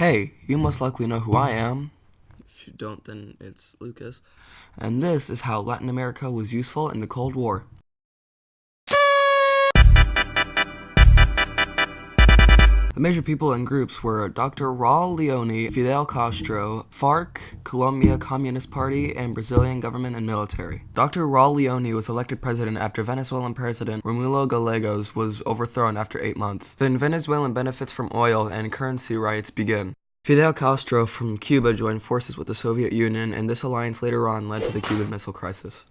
Hey, you most likely know who I am. If you don't, then it's Lucas. And this is how Latin America was useful in the Cold War. The major people and groups were Dr. Raul Leone, Fidel Castro, FARC, Colombia Communist Party, and Brazilian government and military. Dr. Raul Leone was elected president after Venezuelan President Romulo Gallegos was overthrown after 8 months. Then Venezuelan benefits from oil and currency riots began. Fidel Castro from Cuba joined forces with the Soviet Union, and this alliance later on led to the Cuban Missile Crisis.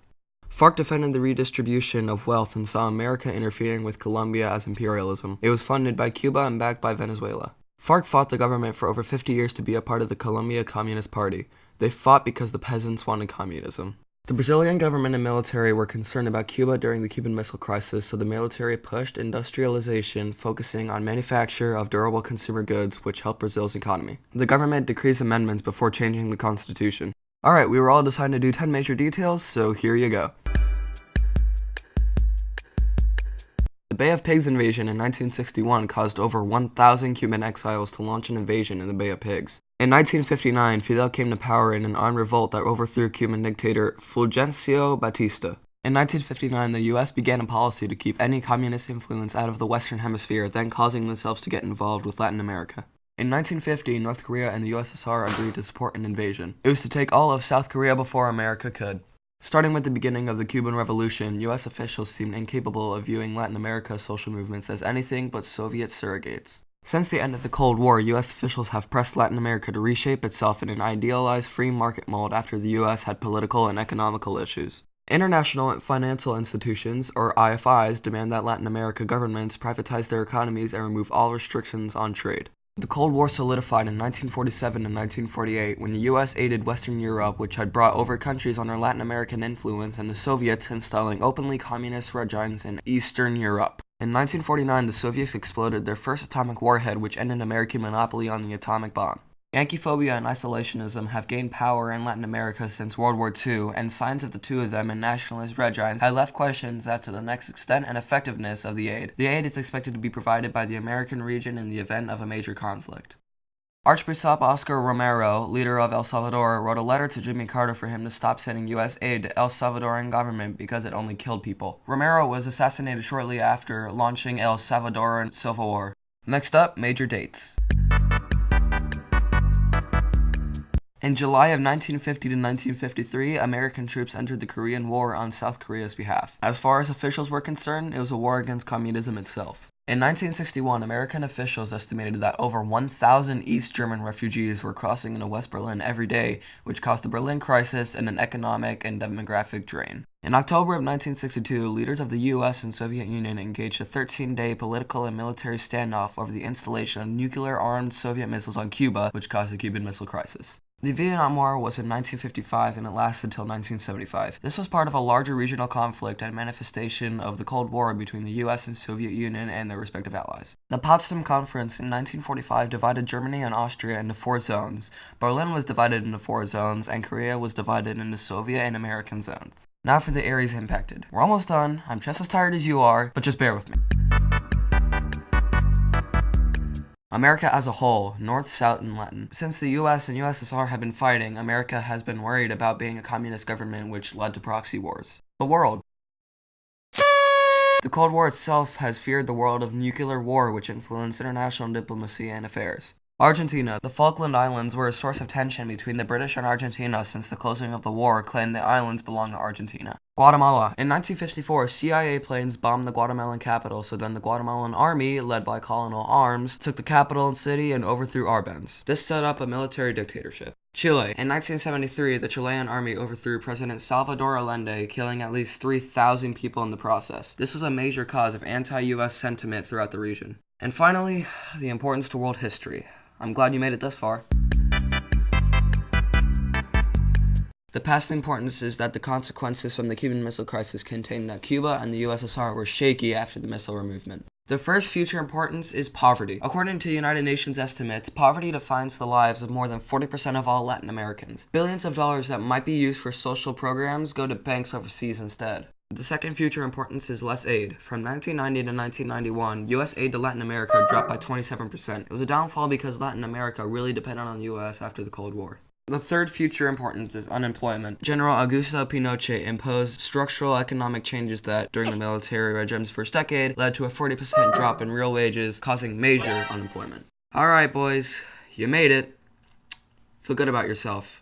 FARC defended the redistribution of wealth and saw America interfering with Colombia as imperialism. It was funded by Cuba and backed by Venezuela. FARC fought the government for over 50 years to be a part of the Colombia Communist Party. They fought because the peasants wanted communism. The Brazilian government and military were concerned about Cuba during the Cuban Missile Crisis, so the military pushed industrialization, focusing on manufacture of durable consumer goods, which helped Brazil's economy. The government decreed amendments before changing the constitution. Alright, we were all deciding to do 10 major details, so here you go. The Bay of Pigs invasion in 1961 caused over 1,000 Cuban exiles to launch an invasion in the Bay of Pigs. In 1959, Fidel came to power in an armed revolt that overthrew Cuban dictator Fulgencio Batista. In 1959, the U.S. began a policy to keep any communist influence out of the Western Hemisphere, then causing themselves to get involved with Latin America. In 1950, North Korea and the USSR agreed to support an invasion. It was to take all of South Korea before America could. Starting with the beginning of the Cuban Revolution, U.S. officials seemed incapable of viewing Latin America's social movements as anything but Soviet surrogates. Since the end of the Cold War, U.S. officials have pressed Latin America to reshape itself in an idealized free market mold after the U.S. had political and economical issues. International financial institutions, or IFIs, demand that Latin America governments privatize their economies and remove all restrictions on trade. The Cold War solidified in 1947 and 1948 when the U.S. aided Western Europe, which had brought over countries under Latin American influence, and the Soviets installing openly communist regimes in Eastern Europe. In 1949, the Soviets exploded their first atomic warhead, which ended American monopoly on the atomic bomb. Yankee-phobia and isolationism have gained power in Latin America since World War II, and signs of the two of them in nationalist regimes have left questions as to the next extent and effectiveness of the aid. The aid is expected to be provided by the American region in the event of a major conflict. Archbishop Oscar Romero, leader of El Salvador, wrote a letter to Jimmy Carter for him to stop sending U.S. aid to El Salvadoran government because it only killed people. Romero was assassinated shortly after launching El Salvadoran Civil War. Next up, major dates. In July of 1950 to 1953, American troops entered the Korean War on South Korea's behalf. As far as officials were concerned, it was a war against communism itself. In 1961, American officials estimated that over 1,000 East German refugees were crossing into West Berlin every day, which caused the Berlin crisis and an economic and demographic drain. In October of 1962, leaders of the U.S. and Soviet Union engaged a 13-day political and military standoff over the installation of nuclear-armed Soviet missiles on Cuba, which caused the Cuban Missile Crisis. The Vietnam War was in 1955 and it lasted until 1975. This was part of a larger regional conflict and manifestation of the Cold War between the US and Soviet Union and their respective allies. The Potsdam Conference in 1945 divided Germany and Austria into 4 zones. Berlin was divided into 4 zones, and Korea was divided into Soviet and American zones. Now for the areas impacted. We're almost done. I'm just as tired as you are, but just bear with me. America as a whole, North, South, and Latin. Since the US and USSR have been fighting, America has been worried about being a communist government, which led to proxy wars. The world. The Cold War itself has feared the world of nuclear war, which influenced international diplomacy and affairs. Argentina. The Falkland Islands were a source of tension between the British and Argentina since the closing of the war claimed the islands belonged to Argentina. Guatemala. In 1954, CIA planes bombed the Guatemalan capital, so then the Guatemalan army, led by Colonel Arms, took the capital and city and overthrew Arbenz. This set up a military dictatorship. Chile. In 1973, the Chilean army overthrew President Salvador Allende, killing at least 3,000 people in the process. This was a major cause of anti-US sentiment throughout the region. And finally, the importance to world history. I'm glad you made it this far. The past importance is that the consequences from the Cuban Missile Crisis contain that Cuba and the USSR were shaky after the missile removal. The first future importance is poverty. According to United Nations estimates, poverty defines the lives of more than 40% of all Latin Americans. Billions of dollars that might be used for social programs go to banks overseas instead. The second future importance is less aid. From 1990 to 1991, U.S. aid to Latin America dropped by 27%. It was a downfall because Latin America really depended on the U.S. after the Cold War. The third future importance is unemployment. General Augusto Pinochet imposed structural economic changes that, during the military regime's first decade, led to a 40% drop in real wages, causing major unemployment. Alright, boys, you made it. Feel good about yourself.